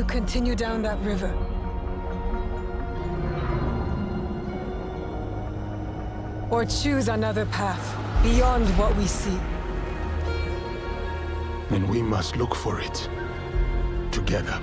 you continue down that river. Or choose another path beyond what we see. Then we must look for it together.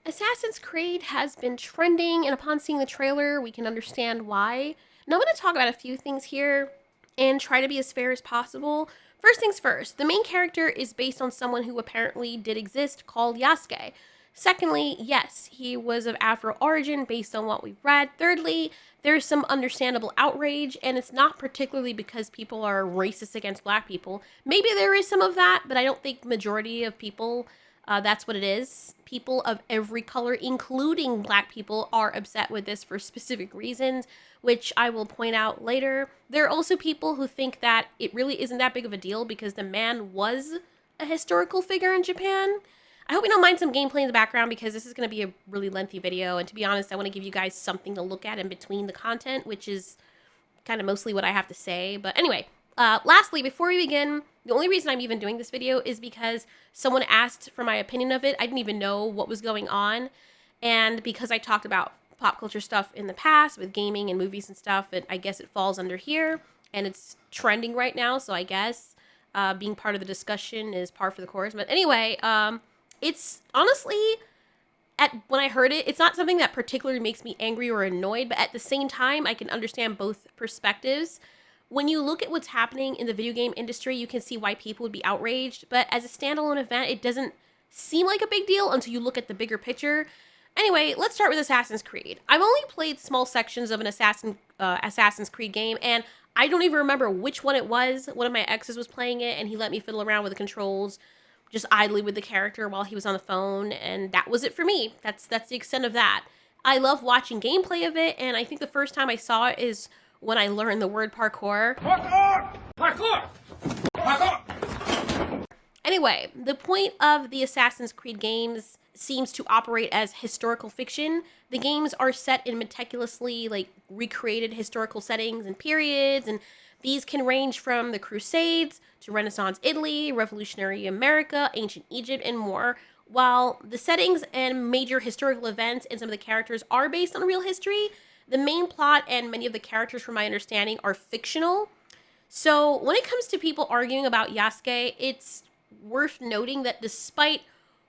Assassin's Creed has been trending, and upon seeing the trailer, we can understand why. Now I'm going to talk about a few things here and try to be as fair as possible. First things first, the main character is based on someone who apparently did exist called Yasuke. Secondly, yes, he was of Afro origin based on what we've read. Thirdly, there's some understandable outrage, and it's not particularly because people are racist against black people. Maybe there is some of that, but I don't think majority of people, that's what it is. People of every color, including black people, are upset with this for specific reasons, which I will point out later. There are also people who think that it really isn't that big of a deal because the man was a historical figure in Japan. I hope you don't mind some gameplay in the background because this is going to be a really lengthy video, and to be honest, I want to give you guys something to look at in between the content, which is kind of mostly what I have to say. But anyway, lastly, before we begin, the only reason I'm even doing this video is because someone asked for my opinion of it. I didn't even know what was going on, and because I talked about pop culture stuff in the past with gaming and movies and stuff, I guess it falls under here, and it's trending right now, so I guess being part of the discussion is par for the course. But anyway, it's honestly, when I heard it, it's not something that particularly makes me angry or annoyed, but at the same time, I can understand both perspectives. When you look at what's happening in the video game industry, you can see why people would be outraged, but as a standalone event, it doesn't seem like a big deal until you look at the bigger picture. Anyway, let's start with Assassin's Creed. I've only played small sections of an Assassin's Creed game, and I don't even remember which one it was. One of my exes was playing it, and he let me fiddle around with the controls, just idly with the character while he was on the phone, and that was it for me. That's the extent of that. I love watching gameplay of it, and I think the first time I saw it is when I learned the word parkour. Parkour! Parkour! Parkour! Anyway, the point of the Assassin's Creed games seems to operate as historical fiction. The games are set in meticulously, recreated historical settings and periods, and these can range from the Crusades to Renaissance Italy, Revolutionary America, ancient Egypt, and more. While the settings and major historical events and some of the characters are based on real history, the main plot and many of the characters, from my understanding, are fictional. So when it comes to people arguing about Yasuke, it's worth noting that despite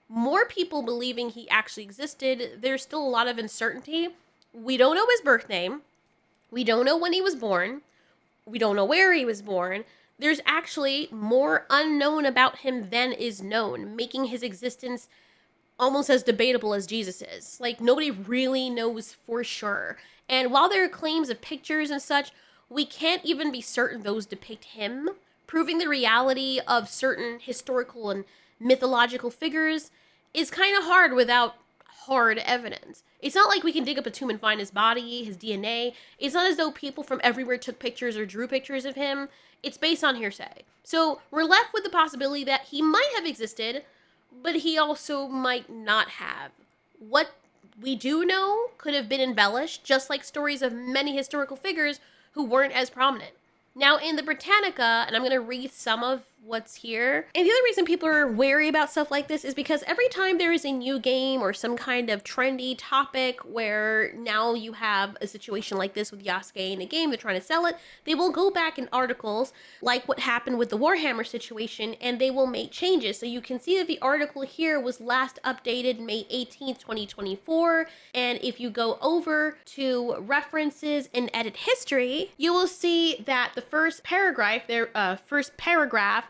more people believing he actually existed, there's still a lot of uncertainty. We don't know his birth name. We don't know when he was born. We don't know where he was born. There's actually more unknown about him than is known, making his existence almost as debatable as Jesus is. Nobody really knows for sure. And while there are claims of pictures and such, we can't even be certain those depict him. Proving the reality of certain historical and mythological figures is kind of hard without hard evidence. It's not like we can dig up a tomb and find his body, his DNA. It's not as though people from everywhere took pictures or drew pictures of him. It's based on hearsay. So we're left with the possibility that he might have existed, but he also might not have. What we do know could have been embellished, just like stories of many historical figures who weren't as prominent. Now, in the Britannica, and I'm going to read some of what's here, and the other reason people are wary about stuff like this is because every time there is a new game or some kind of trendy topic where now you have a situation like this with Yasuke in a game, they're trying to sell it, they will go back in articles like what happened with the Warhammer situation, and they will make changes. So you can see that the article here was last updated May 18th, 2024, and if you go over to references and edit history, you will see that the first paragraph,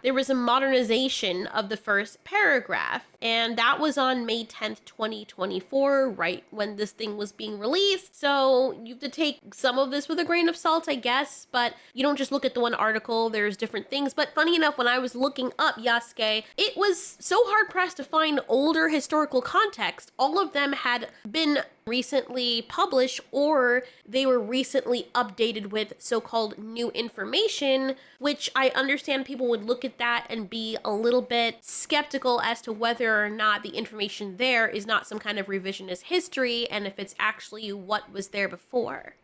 there was a modernization of the first paragraph, and that was on May 10th, 2024, right when this thing was being released. So you have to take some of this with a grain of salt, I guess, but you don't just look at the one article, there's different things. But funny enough, when I was looking up Yasuke, it was so hard-pressed to find older historical context. All of them had been recently published or they were recently updated with so-called new information, which I understand people would look at that and be a little bit skeptical as to whether or not the information there is not some kind of revisionist history and if it's actually what was there before.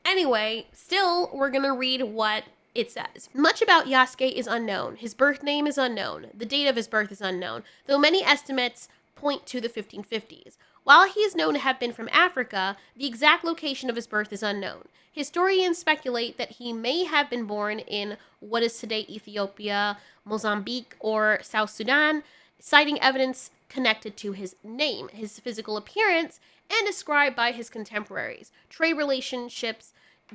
Anyway, still, we're gonna read what It says, much about Yasuke is unknown. His birth name is unknown. The date of his birth is unknown, though many estimates point to the 1550s. While he is known to have been from Africa, the exact location of his birth is unknown. Historians speculate that he may have been born in what is today Ethiopia, Mozambique, or South Sudan, citing evidence connected to his name, his physical appearance, and described by his contemporaries, trade relationships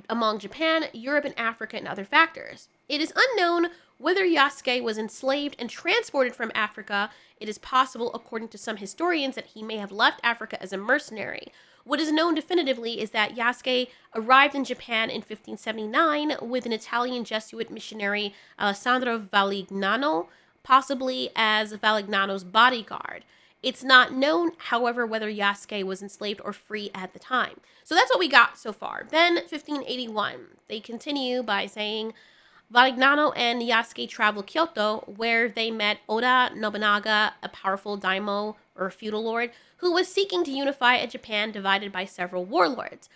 among Japan, Europe, and Africa, and other factors. It is unknown whether Yasuke was enslaved and transported from Africa. It is possible, according to some historians, that he may have left Africa as a mercenary. What is known definitively is that Yasuke arrived in Japan in 1579 with an Italian Jesuit missionary, Alessandro Valignano, possibly as Valignano's bodyguard. It's not known, however, whether Yasuke was enslaved or free at the time. So that's what we got so far. Then 1581, they continue by saying, Valignano and Yasuke traveled Kyoto, where they met Oda Nobunaga, a powerful daimyo or feudal lord, who was seeking to unify a Japan divided by several warlords.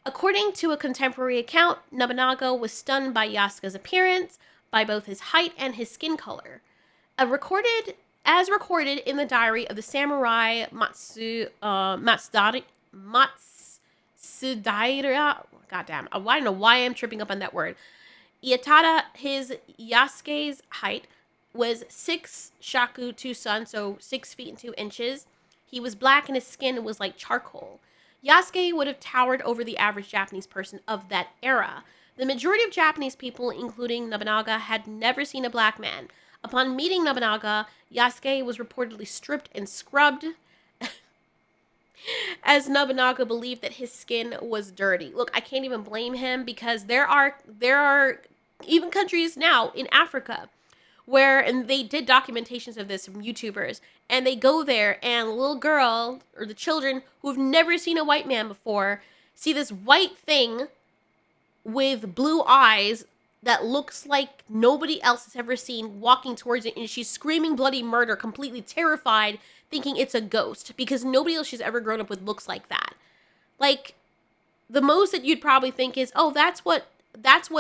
According to a contemporary account, Nobunaga was stunned by Yasuke's appearance, by both his height and his skin color. As recorded in the diary of the samurai Matsudaira. Goddamn, I don't know why I'm tripping up on that word. Ietada, Yasuke's height was 6 shaku 2 sun, so 6 feet and 2 inches. He was black and his skin was like charcoal. Yasuke would have towered over the average Japanese person of that era. The majority of Japanese people, including Nobunaga, had never seen a black man. Upon meeting Nobunaga, Yasuke was reportedly stripped and scrubbed, as Nobunaga believed that his skin was dirty. Look, I can't even blame him, because there are even countries now in Africa where, and they did documentations of this from YouTubers, and they go there and the little girl or the children who have never seen a white man before see this white thing with blue eyes that looks like nobody else has ever seen walking towards it, and she's screaming bloody murder, completely terrified, thinking it's a ghost, because nobody else she's ever grown up with looks like that. Like, the most that you'd probably think is, oh, that's what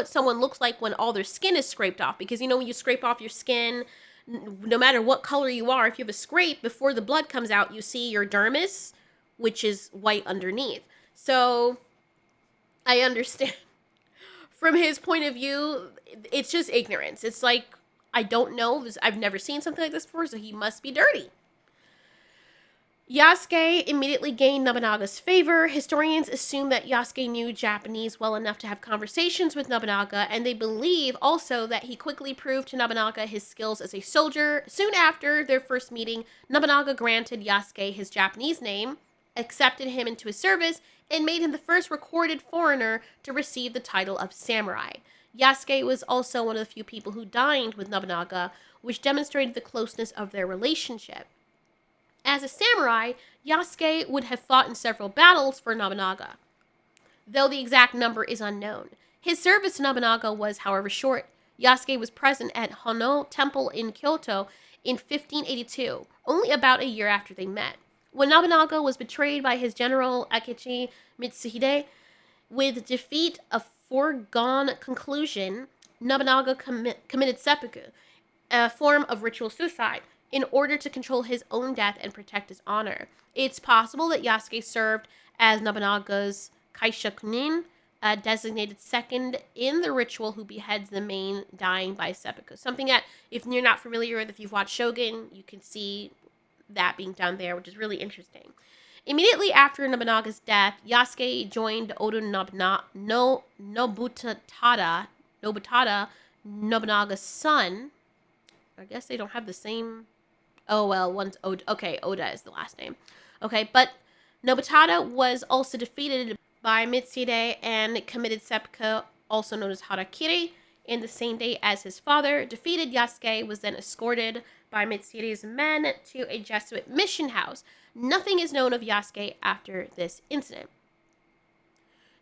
someone looks like when all their skin is scraped off, because, you know, when you scrape off your skin, no matter what color you are, if you have a scrape, before the blood comes out, you see your dermis, which is white underneath. So, I understand. From his point of view, it's just ignorance. It's like, I don't know. I've never seen something like this before, so he must be dirty. Yasuke immediately gained Nobunaga's favor. Historians assume that Yasuke knew Japanese well enough to have conversations with Nobunaga, and they believe also that he quickly proved to Nobunaga his skills as a soldier. Soon after their first meeting, Nobunaga granted Yasuke his Japanese name, accepted him into his service, and made him the first recorded foreigner to receive the title of samurai. Yasuke was also one of the few people who dined with Nobunaga, which demonstrated the closeness of their relationship. As a samurai, Yasuke would have fought in several battles for Nobunaga, though the exact number is unknown. His service to Nobunaga was, however, short. Yasuke was present at Hono Temple in Kyoto in 1582, only about a year after they met. When Nobunaga was betrayed by his general Akechi Mitsuhide, with defeat a foregone conclusion, Nobunaga committed seppuku, a form of ritual suicide, in order to control his own death and protect his honor. It's possible that Yasuke served as Nobunaga's kaishakunin, a designated second in the ritual who beheads the main dying by seppuku. Something that, if you're not familiar with, if you've watched Shogun, you can see that being done there, which is really interesting. Immediately after Nobunaga's death, Yasuke joined Oda Nobutada, Nobunaga's son. I guess they don't have the same. Oh, well, one's Oda. Okay, Oda is the last name. Okay, but Nobutada was also defeated by Mitsuhide and committed seppuku, also known as harakiri, in the same day as his father. Defeated Yasuke was then escorted by Mitsuhide's men to a Jesuit mission house. Nothing is known of Yasuke after this incident.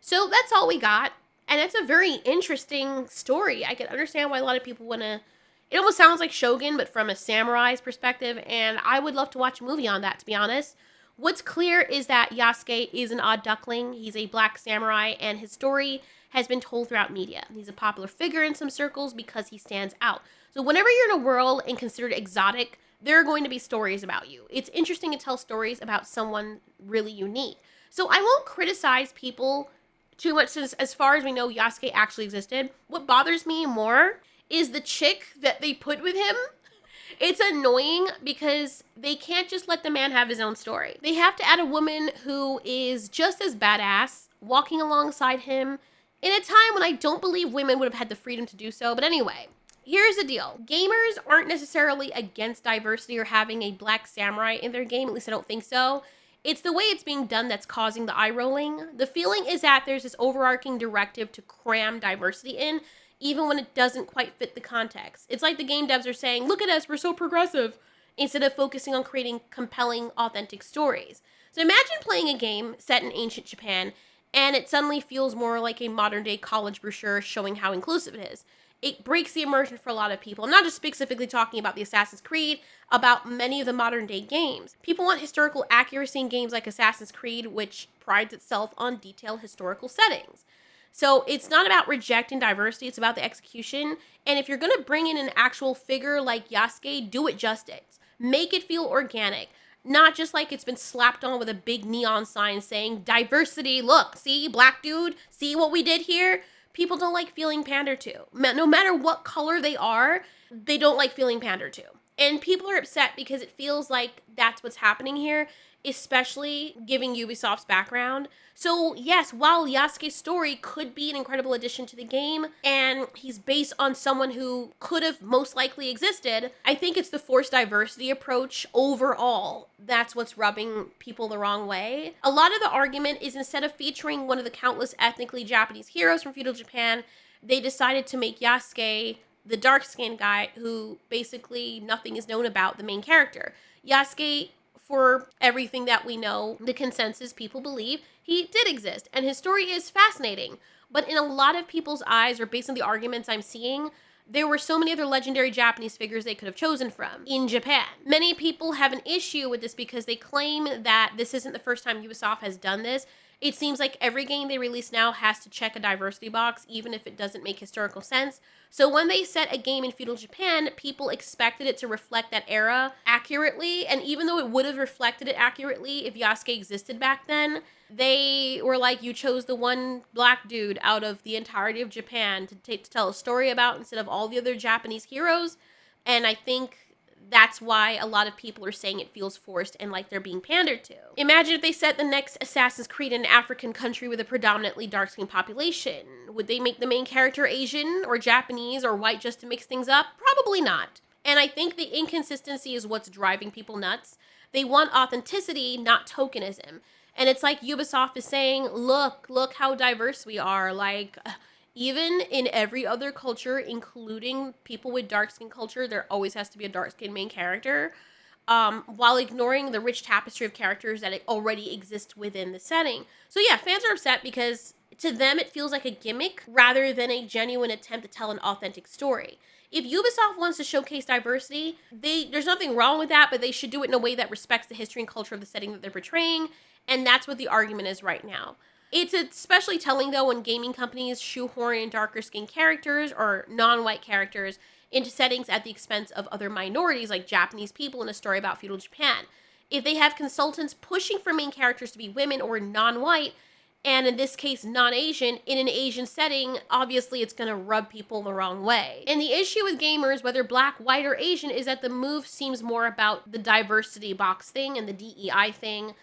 So that's all we got, and it's a very interesting story. I can understand why a lot of people want to. It almost sounds like Shogun, but from a samurai's perspective, and I would love to watch a movie on that, to be honest. What's clear is that Yasuke is an odd duckling. He's a black samurai, and his story has been told throughout media. He's a popular figure in some circles because he stands out. So whenever you're in a world and considered exotic, there are going to be stories about you. It's interesting to tell stories about someone really unique. So I won't criticize people too much, since as far as we know, Yasuke actually existed. What bothers me more is the chick that they put with him. It's annoying because they can't just let the man have his own story. They have to add a woman who is just as badass, walking alongside him in a time when I don't believe women would have had the freedom to do so. But anyway, here's the deal. Gamers aren't necessarily against diversity or having a black samurai in their game. At least I don't think so. It's the way it's being done that's causing the eye rolling. The feeling is that there's this overarching directive to cram diversity in, even when it doesn't quite fit the context. It's like the game devs are saying, look at us, we're so progressive, instead of focusing on creating compelling, authentic stories. So imagine playing a game set in ancient Japan, and it suddenly feels more like a modern-day college brochure showing how inclusive it is. It breaks the immersion for a lot of people. I'm not just specifically talking about the Assassin's Creed, about many of the modern-day games. People want historical accuracy in games like Assassin's Creed, which prides itself on detailed historical settings. So it's not about rejecting diversity, it's about the execution. And if you're going to bring in an actual figure like Yasuke, do it justice. Make it feel organic. Not just like it's been slapped on with a big neon sign saying, diversity, look, see, black dude, see what we did here? People don't like feeling pandered to. No matter what color they are, they don't like feeling pandered to. And people are upset because it feels like that's what's happening here, especially giving Ubisoft's background. So yes, while Yasuke's story could be an incredible addition to the game, and he's based on someone who could have most likely existed, I think it's the forced diversity approach overall that's what's rubbing people the wrong way. A lot of the argument is, instead of featuring one of the countless ethnically Japanese heroes from feudal Japan, they decided to make Yasuke the dark-skinned guy who basically nothing is known about, the main character. Yasuke, for everything that we know, the consensus people believe, he did exist, and his story is fascinating. But in a lot of people's eyes, or based on the arguments I'm seeing, there were so many other legendary Japanese figures they could have chosen from in Japan. Many people have an issue with this because they claim that this isn't the first time Ubisoft has done this. It seems like every game they release now has to check a diversity box, even if it doesn't make historical sense. So when they set a game in feudal Japan, people expected it to reflect that era accurately, and even though it would have reflected it accurately if Yasuke existed back then, they were like, you chose the one black dude out of the entirety of Japan to tell a story about instead of all the other Japanese heroes. And I think that's why a lot of people are saying it feels forced and like they're being pandered to. Imagine if they set the next Assassin's Creed in an African country with a predominantly dark-skinned population. Would they make the main character Asian or Japanese or white just to mix things up? Probably not. And I think the inconsistency is what's driving people nuts. They want authenticity, not tokenism. And it's like Ubisoft is saying, look how diverse we are. Like, even in every other culture, including people with dark skin culture, there always has to be a dark skin main character, while ignoring the rich tapestry of characters that already exist within the setting. So yeah, fans are upset because to them it feels like a gimmick rather than a genuine attempt to tell an authentic story. If Ubisoft wants to showcase diversity, there's nothing wrong with that, but they should do it in a way that respects the history and culture of the setting that they're portraying, and that's what the argument is right now. It's especially telling, though, when gaming companies shoehorn in darker skinned characters or non-white characters into settings at the expense of other minorities like Japanese people in a story about feudal Japan. If they have consultants pushing for main characters to be women or non-white, and in this case non-Asian, in an Asian setting, obviously it's going to rub people the wrong way. And the issue with gamers, whether black, white, or Asian, is that the move seems more about the diversity box thing and the DEI thing,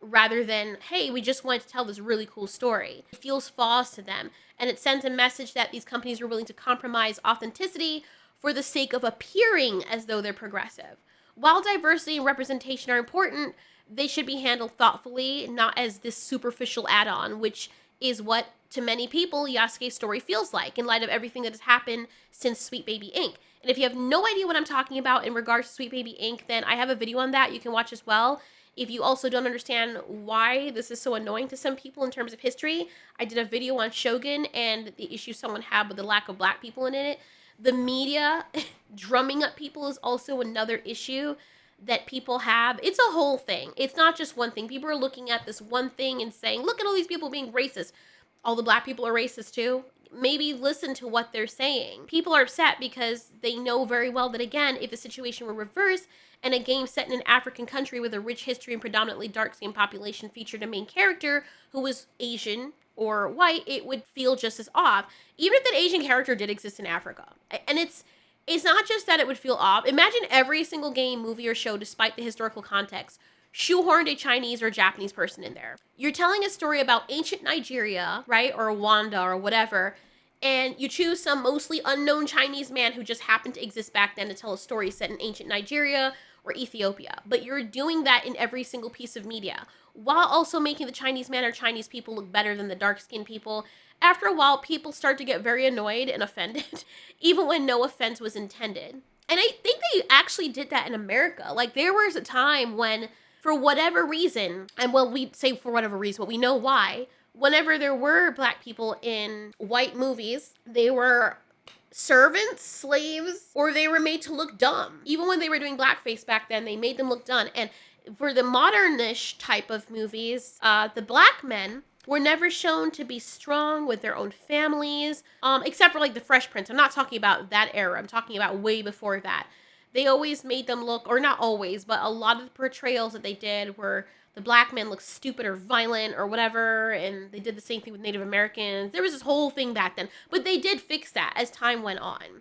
rather than, hey, we just wanted to tell this really cool story. It feels false to them, and it sends a message that these companies are willing to compromise authenticity for the sake of appearing as though they're progressive. While diversity and representation are important, they should be handled thoughtfully, not as this superficial add-on, which is what, to many people, Yasuke's story feels like, in light of everything that has happened since Sweet Baby Inc. And if you have no idea what I'm talking about in regards to Sweet Baby Inc., then I have a video on that you can watch as well. If you also don't understand why this is so annoying to some people in terms of history, I did a video on Shogun and the issue someone had with the lack of black people in it. The media drumming up people is also another issue that people have. It's a whole thing. It's not just one thing. People are looking at this one thing and saying, look at all these people being racist. all the black people are racist too. Maybe listen to what they're saying. People are upset because they know very well that, again, if the situation were reversed and a game set in an African country with a rich history and predominantly dark-skinned population featured a main character who was Asian or white, it would feel just as off. Even if that Asian character did exist in Africa. And it's not just that it would feel off. Imagine every single game, movie, or show, despite the historical context, shoehorned a Chinese or Japanese person in there. You're telling a story about ancient Nigeria, right? Or Rwanda or whatever, and you choose some mostly unknown Chinese man who just happened to exist back then to tell a story set in ancient Nigeria or Ethiopia. But you're doing that in every single piece of media, while also making the Chinese man or Chinese people look better than the dark-skinned people. After a while, people start to get very annoyed and offended, even when no offense was intended. And I think they actually did that in America. Like, there was a time when, for whatever reason, and well, we say for whatever reason, but we know why, whenever there were black people in white movies, they were servants, slaves, or they were made to look dumb. Even when they were doing blackface back then, they made them look dumb. And for the modernish type of movies, the black men were never shown to be strong with their own families, except for like the Fresh Prince. I'm not talking about that era. I'm talking about way before that. They always made them look, or not always, but a lot of the portrayals that they did were the black men looked stupid or violent or whatever, and they did the same thing with Native Americans. There was this whole thing back then, but they did fix that as time went on,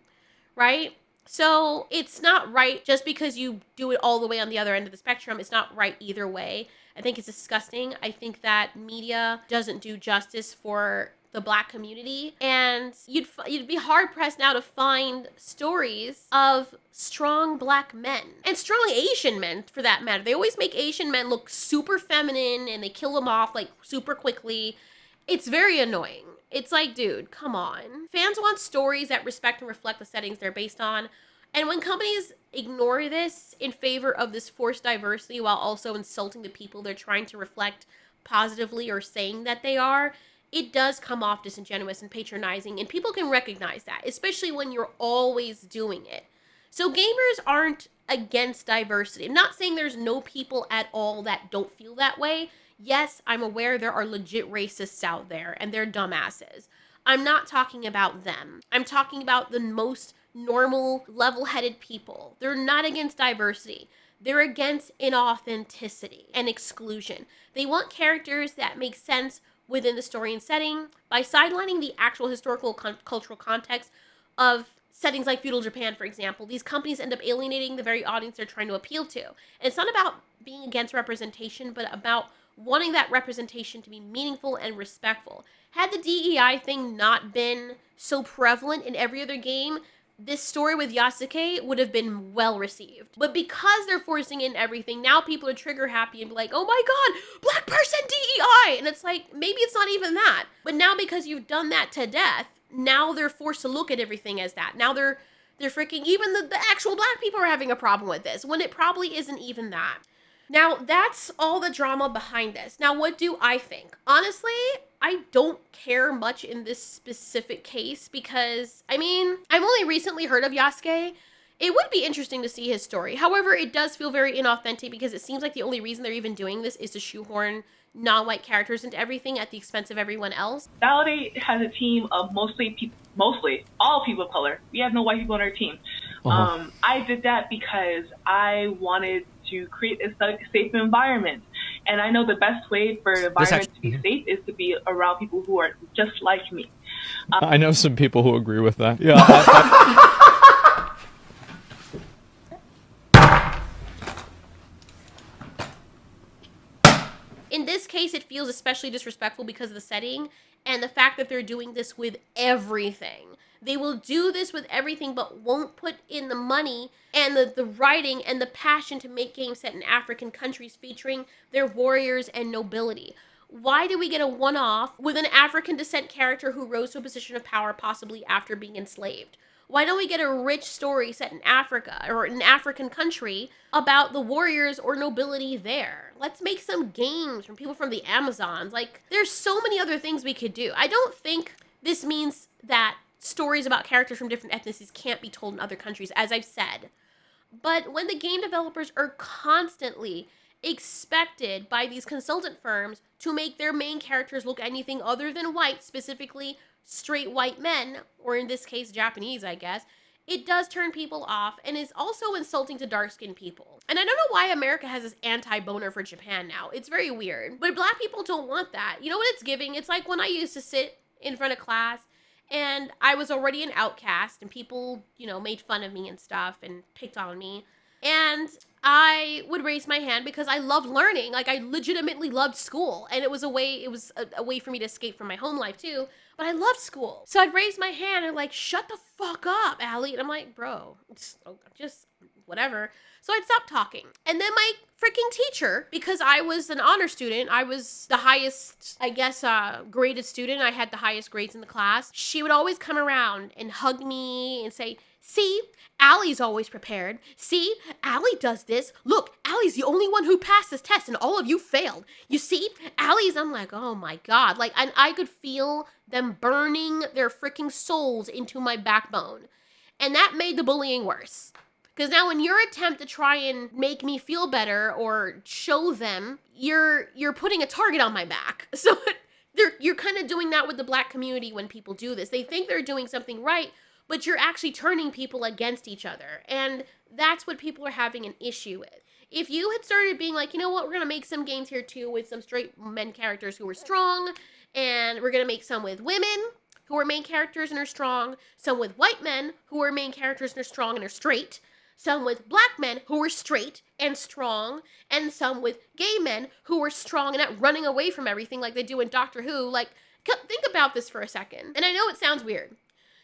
right? So it's not right just because you do it all the way on the other end of the spectrum. It's not right either way. I think it's disgusting. I think that media doesn't do justice for the black community, and you'd be hard pressed now to find stories of strong black men and strong Asian men for that matter. They always make Asian men look super feminine and they kill them off like super quickly. It's very annoying. It's like, dude, come on. Fans want stories that respect and reflect the settings they're based on. And when companies ignore this in favor of this forced diversity while also insulting the people they're trying to reflect positively or saying that they are, it does come off disingenuous and patronizing, and people can recognize that, especially when you're always doing it. So gamers aren't against diversity. I'm not saying there's no people at all that don't feel that way. Yes, I'm aware there are legit racists out there, and they're dumbasses. I'm not talking about them. I'm talking about the most normal, level-headed people. They're not against diversity. They're against inauthenticity and exclusion. They want characters that make sense within the story and setting by sidelining the actual historical cultural context of settings like feudal Japan, for example. These companies end up alienating the very audience they're trying to appeal to. And it's not about being against representation, but about wanting that representation to be meaningful and respectful. Had the DEI thing not been so prevalent in every other game, this story with Yasuke would have been well received. But because they're forcing in everything, now people are trigger happy and be like, oh my god, black person DEI! And it's like, maybe it's not even that. But now because you've done that to death, now they're forced to look at everything as that. Now they're freaking, even the actual black people are having a problem with this, when it probably isn't even that. Now, that's all the drama behind this. Now, what do I think? Honestly, I don't care much in this specific case because, I mean, I've only recently heard of Yasuke. It would be interesting to see his story. However, it does feel very inauthentic because it seems like the only reason they're even doing this is to shoehorn non-white characters into everything at the expense of everyone else. Validate has a team of mostly all people of color. We have no white people on our team. I did that because I wanted to create a safe environment. And I know the best way for an environment to be safe is to be around people who are just like me. I know some people who agree with that. Yeah. In this case, it feels especially disrespectful because of the setting and the fact that they're doing this with everything. They will do this with everything but won't put in the money and the writing and the passion to make games set in African countries featuring their warriors and nobility. Why do we get a one-off with an African descent character who rose to a position of power possibly after being enslaved? Why don't we get a rich story set in Africa or an African country about the warriors or nobility there? Let's make some games from people from the Amazons. Like, there's so many other things we could do. I don't think this means that stories about characters from different ethnicities can't be told in other countries, as I've said. But when the game developers are constantly expected by these consultant firms to make their main characters look anything other than white, specifically straight white men, or in this case, Japanese, I guess, it does turn people off and is also insulting to dark-skinned people. And I don't know why America has this anti-boner for Japan now. It's very weird. But black people don't want that. You know what it's giving? It's like when I used to sit in front of class and I was already an outcast and people, made fun of me and stuff and picked on me. And I would raise my hand because I loved learning. Like, I legitimately loved school. And it was a way for me to escape from my home life too. But I loved school. So I'd raise my hand and like, shut the fuck up, Allie. And I'm like, bro, just whatever. So I'd stop talking. And then my freaking teacher, because I was an honor student, I was the highest, I guess, graded student. I had the highest grades in the class. She would always come around and hug me and say, see, Allie's always prepared. See, Allie does this. Look, Allie's the only one who passed this test and all of you failed. You see, Allie's, I'm like, oh my God. Like, and I could feel them burning their freaking souls into my backbone. And that made the bullying worse. Because now in your attempt to try and make me feel better or show them, you're putting a target on my back. So you're kind of doing that with the black community when people do this. They think they're doing something right, but you're actually turning people against each other. And that's what people are having an issue with. If you had started being like, you know what, we're going to make some games here too with some straight men characters who are strong, and we're going to make some with women who are main characters and are strong, some with white men who are main characters and are strong and are straight, some with black men who are straight and strong, and some with gay men who are strong and not running away from everything like they do in Doctor Who. Like, think about this for a second. And I know it sounds weird.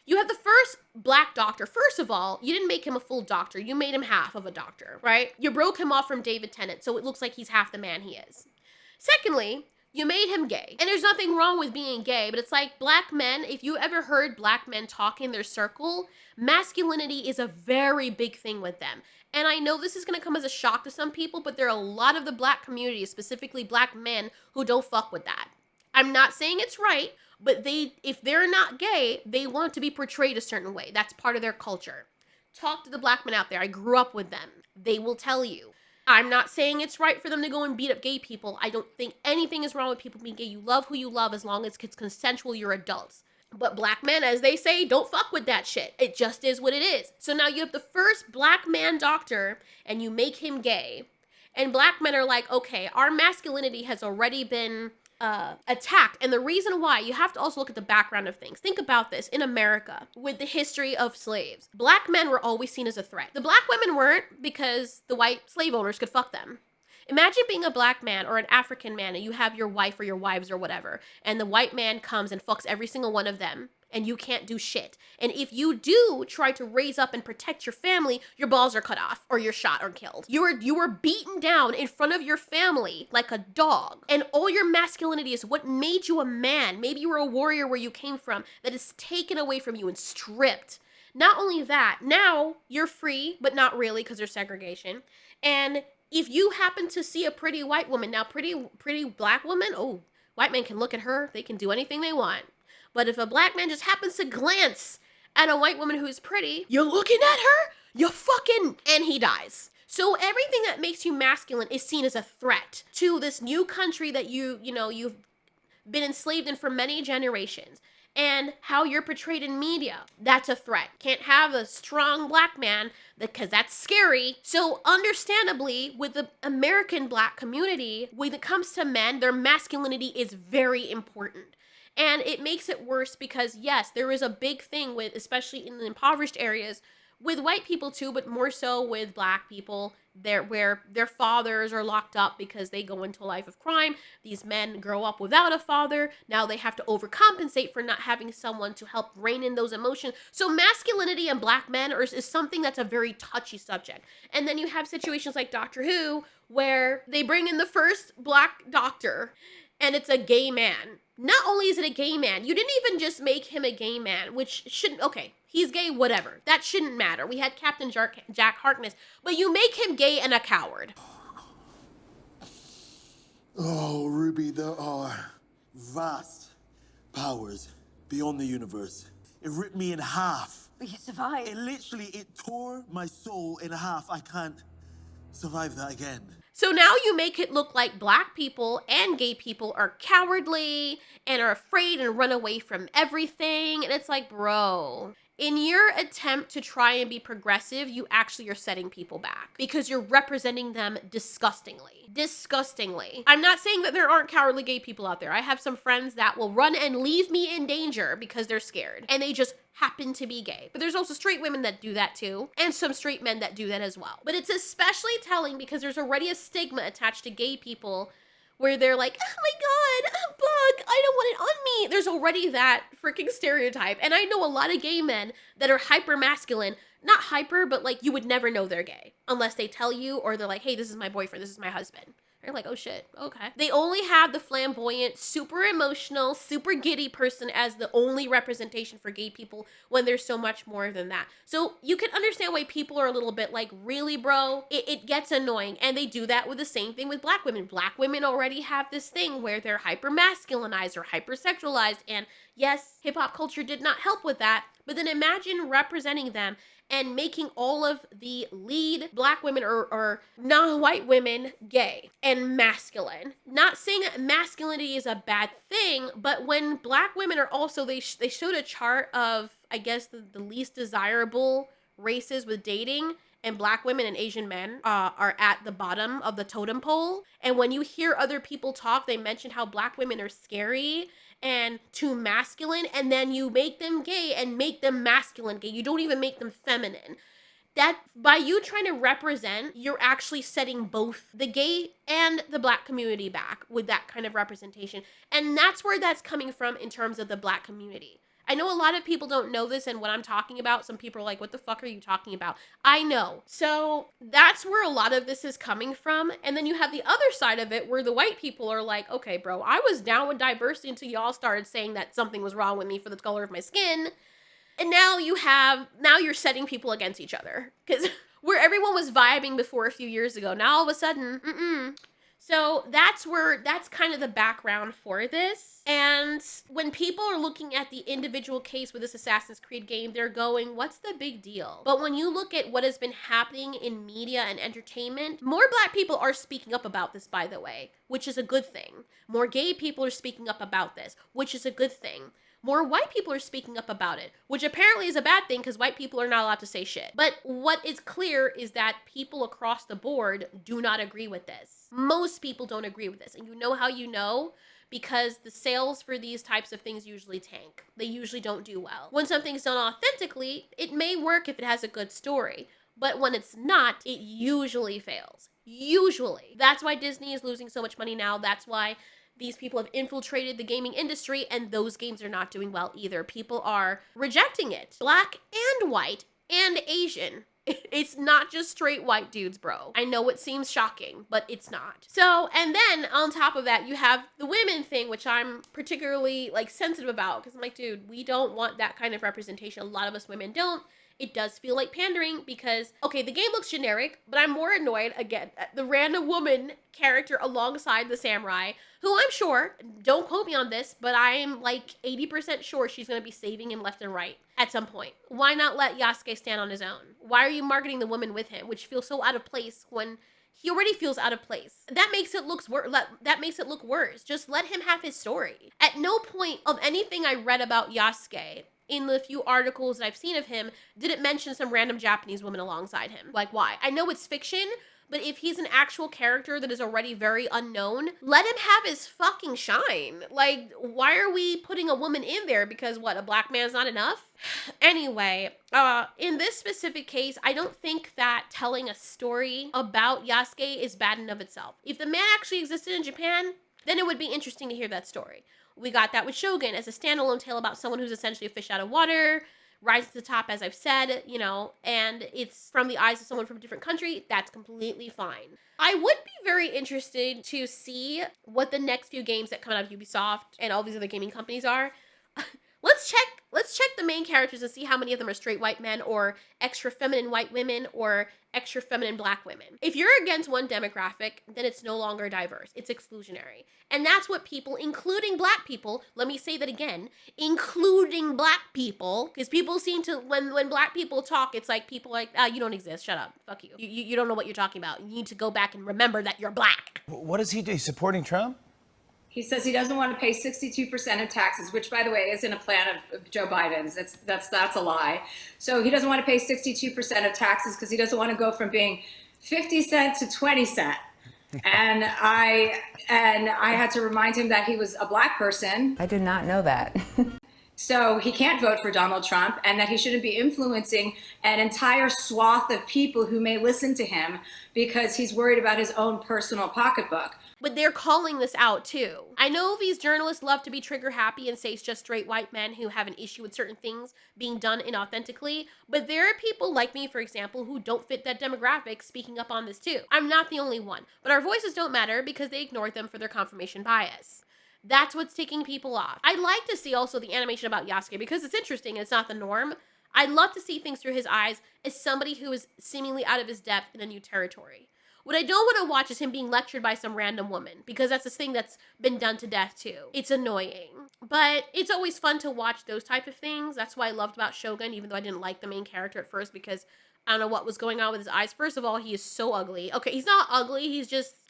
You have the first black doctor. First of all, you didn't make him a full doctor. You made him half of a doctor, right? You broke him off from David Tennant, so it looks like he's half the man he is. Secondly, you made him gay. And there's nothing wrong with being gay, but it's like black men, if you ever heard black men talk in their circle, masculinity is a very big thing with them. And I know this is going to come as a shock to some people, but there are a lot of the black community, specifically black men, who don't fuck with that. I'm not saying it's right, but if they're not gay, they want to be portrayed a certain way. That's part of their culture. Talk to the black men out there. I grew up with them. They will tell you. I'm not saying it's right for them to go and beat up gay people. I don't think anything is wrong with people being gay. You love who you love as long as it's consensual, you're adults. But black men, as they say, don't fuck with that shit. It just is what it is. So now you have the first black man doctor and you make him gay. And black men are like, okay, our masculinity has already been attacked. And the reason why, you have to also look at the background of things. Think about this. In America, with the history of slaves, black men were always seen as a threat. The black women weren't, because the white slave owners could fuck them. Imagine being a black man or an African man and you have your wife or your wives or whatever, and the white man comes and fucks every single one of them, and you can't do shit. And if you do try to raise up and protect your family, your balls are cut off or you're shot or killed. You were beaten down in front of your family like a dog. And all your masculinity is what made you a man. Maybe you were a warrior where you came from, that is taken away from you and stripped. Not only that, now you're free, but not really because there's segregation. And if you happen to see a pretty white woman, now pretty black woman, oh, white men can look at her, they can do anything they want. But if a black man just happens to glance at a white woman who's pretty, you're looking at her, you fucking, and he dies. So everything that makes you masculine is seen as a threat to this new country that you've been enslaved in for many generations. And how you're portrayed in media, that's a threat. Can't have a strong black man because that's scary. So understandably, with the American black community, when it comes to men, their masculinity is very important. And it makes it worse because, yes, there is a big thing with, especially in the impoverished areas, with white people too, but more so with black people, where their fathers are locked up because they go into a life of crime. These men grow up without a father. Now they have to overcompensate for not having someone to help rein in those emotions. So masculinity and black men is something that's a very touchy subject. And then you have situations like Doctor Who, where they bring in the first black doctor, and it's a gay man. Not only is it a gay man, you didn't even just make him a gay man, which shouldn't, okay, he's gay, whatever. That shouldn't matter. We had Captain Jack Harkness, but you make him gay and a coward. Oh, Ruby, there are vast powers beyond the universe. It ripped me in half. But you survived. It tore my soul in half. I can't survive that again. So now you make it look like black people and gay people are cowardly and are afraid and run away from everything. And it's like, bro, in your attempt to try and be progressive, you actually are setting people back because you're representing them disgustingly. Disgustingly. I'm not saying that there aren't cowardly gay people out there. I have some friends that will run and leave me in danger because they're scared and they just happen to be gay. But there's also straight women that do that too, and some straight men that do that as well. But it's especially telling because there's already a stigma attached to gay people where they're like, oh my God, a bug, I don't want it on me. There's already that freaking stereotype. And I know a lot of gay men that are hyper masculine, not hyper, but like you would never know they're gay unless they tell you or they're like, hey, this is my boyfriend, this is my husband. You're like, oh shit, okay. They only have the flamboyant, super emotional, super giddy person as the only representation for gay people when there's so much more than that. So you can understand why people are a little bit like, really, bro? It gets annoying. And they do that with the same thing with black women. Black women already have this thing where they're hyper masculinized or hypersexualized. And yes, hip hop culture did not help with that. But then imagine representing them and making all of the lead black women or non-white women gay and masculine. Not saying that masculinity is a bad thing, but when black women are also, they showed a chart of, I guess, the least desirable races with dating, and black women and Asian men are at the bottom of the totem pole. And when you hear other people talk, they mention how black women are scary and too masculine, and then you make them gay and make them masculine gay. You don't even make them feminine. That, by you trying to represent, you're actually setting both the gay and the black community back with that kind of representation. And that's where that's coming from in terms of the black community. I know a lot of people don't know this, and what I'm talking about, some people are like, what the fuck are you talking about? I know. So that's where a lot of this is coming from. And then you have the other side of it where the white people are like, okay, bro, I was down with diversity until y'all started saying that something was wrong with me for the color of my skin. And now you're setting people against each other. Because where everyone was vibing before a few years ago, now all of a sudden, So that's kind of the background for this. And when people are looking at the individual case with this Assassin's Creed game, they're going, what's the big deal? But when you look at what has been happening in media and entertainment, more black people are speaking up about this, by the way, which is a good thing. More gay people are speaking up about this, which is a good thing. More white people are speaking up about it, which apparently is a bad thing because white people are not allowed to say shit. But what is clear is that people across the board do not agree with this. Most people don't agree with this. And you know how you know? Because the sales for these types of things usually tank. They usually don't do well. When something's done authentically, it may work if it has a good story. But when it's not, it usually fails. Usually. That's why Disney is losing so much money now. That's why these people have infiltrated the gaming industry, and those games are not doing well either. People are rejecting it. Black and white and Asian. It's not just straight white dudes, bro. I know it seems shocking, but it's not. So, and then on top of that, you have the women thing, which I'm particularly like sensitive about because I'm like, dude, we don't want that kind of representation. A lot of us women don't. It does feel like pandering because, okay, the game looks generic, but I'm more annoyed, again, at the random woman character alongside the samurai, who I'm sure, don't quote me on this, but I'm like 80% sure she's going to be saving him left and right at some point. Why not let Yasuke stand on his own? Why are you marketing the woman with him, which feels so out of place when he already feels out of place? That makes it look worse. Just let him have his story. At no point of anything I read about Yasuke, in the few articles that I've seen of him, did it mention some random Japanese woman alongside him. Like, why? I know it's fiction, but if he's an actual character that is already very unknown, let him have his fucking shine. Like, why are we putting a woman in there? Because what, a black man's not enough? Anyway, in this specific case, I don't think that telling a story about Yasuke is bad in of itself. If the man actually existed in Japan, then it would be interesting to hear that story. We got that with Shogun as a standalone tale about someone who's essentially a fish out of water, rises to the top, as I've said, you know, and it's from the eyes of someone from a different country. That's completely fine. I would be very interested to see what the next few games that come out of Ubisoft and all these other gaming companies are. Let's check Let's check the main characters and see how many of them are straight white men or extra feminine white women or extra feminine black women. If you're against one demographic, then it's no longer diverse. It's exclusionary. And that's what people, including black people, let me say that again, including black people, because people seem to, when black people talk, it's like people like, you don't exist, shut up, fuck you. You don't know what you're talking about. You need to go back and remember that you're black. What does he do? He's supporting Trump? He says he doesn't want to pay 62% of taxes, which, by the way, isn't a plan of Joe Biden's. That's a lie. So he doesn't want to pay 62% of taxes because he doesn't want to go from being 50 cents to 20 cents. And I had to remind him that he was a black person. I did not know that. So he can't vote for Donald Trump, and that he shouldn't be influencing an entire swath of people who may listen to him because he's worried about his own personal pocketbook. But they're calling this out too. I know these journalists love to be trigger happy and say it's just straight white men who have an issue with certain things being done inauthentically, but there are people like me, for example, who don't fit that demographic speaking up on this too. I'm not the only one, but our voices don't matter because they ignored them for their confirmation bias. That's what's ticking people off. I'd like to see also the animation about Yasuke because it's interesting and it's not the norm. I'd love to see things through his eyes as somebody who is seemingly out of his depth in a new territory. What I don't want to watch is him being lectured by some random woman, because that's this thing that's been done to death too. It's annoying. But it's always fun to watch those type of things. That's what I loved about Shogun, even though I didn't like the main character at first because I don't know what was going on with his eyes. First of all, he is so ugly. Okay, he's not ugly,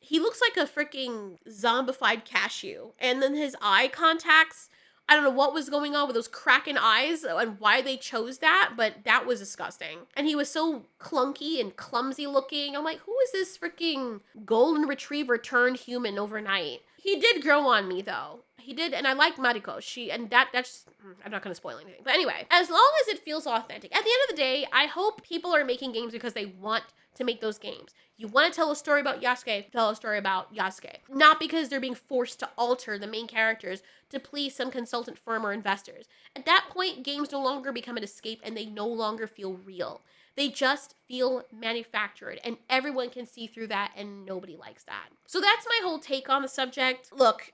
he looks like a freaking zombified cashew. And then his eye contacts, I don't know what was going on with those kraken eyes and why they chose that, but that was disgusting. And he was so clunky and clumsy looking. I'm like, who is this freaking golden retriever turned human overnight? He did grow on me though. He did, and I like Mariko. I'm not going to spoil anything. But anyway, as long as it feels authentic. At the end of the day, I hope people are making games because they want to make those games. You want to tell a story about Yasuke, tell a story about Yasuke. Not because they're being forced to alter the main characters to please some consultant firm or investors. At that point, games no longer become an escape and they no longer feel real. They just feel manufactured and everyone can see through that and nobody likes that. So that's my whole take on the subject. Look,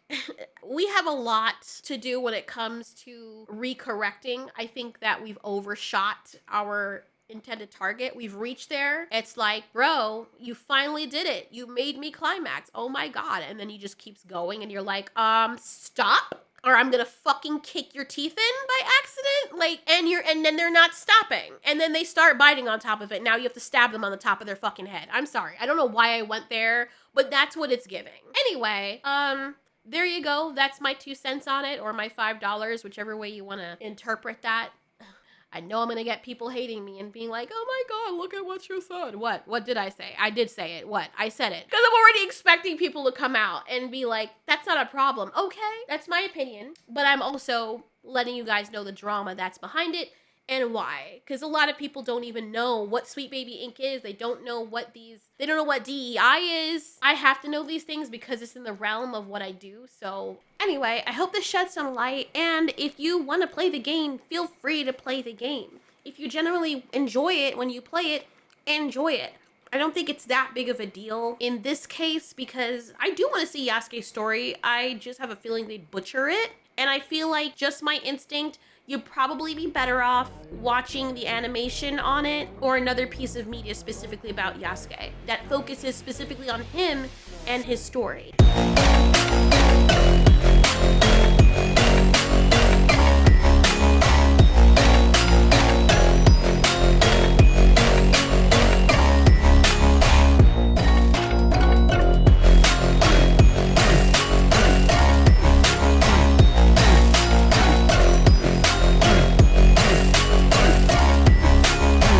we have a lot to do when it comes to recorrecting. I think that we've overshot our intended target. We've reached there. It's like, bro, you finally did it. You made me climax. Oh my God. And then he just keeps going and you're like, stop, or I'm gonna fucking kick your teeth in by accident. Like, and then they're not stopping. And then they start biting on top of it. Now you have to stab them on the top of their fucking head. I'm sorry. I don't know why I went there, but that's what it's giving. Anyway, there you go. That's my 2 cents on it, or my $5, whichever way you want to interpret that. I know I'm going to get people hating me and being like, oh my God, look at what you said. What did I say? I did say it. What? I said it. Because I'm already expecting people to come out and be like, that's not a problem. Okay, that's my opinion. But I'm also letting you guys know the drama that's behind it and why. Because a lot of people don't even know what Sweet Baby Ink is. They don't know what DEI is. I have to know these things because it's in the realm of what I do. So anyway, I hope this sheds some light. And if you want to play the game, feel free to play the game. If you generally enjoy it when you play it, enjoy it. I don't think it's that big of a deal in this case because I do want to see Yasuke's story. I just have a feeling they'd butcher it. And I feel like, just my instinct, you'd probably be better off watching the animation on it or another piece of media specifically about Yasuke that focuses specifically on him and his story.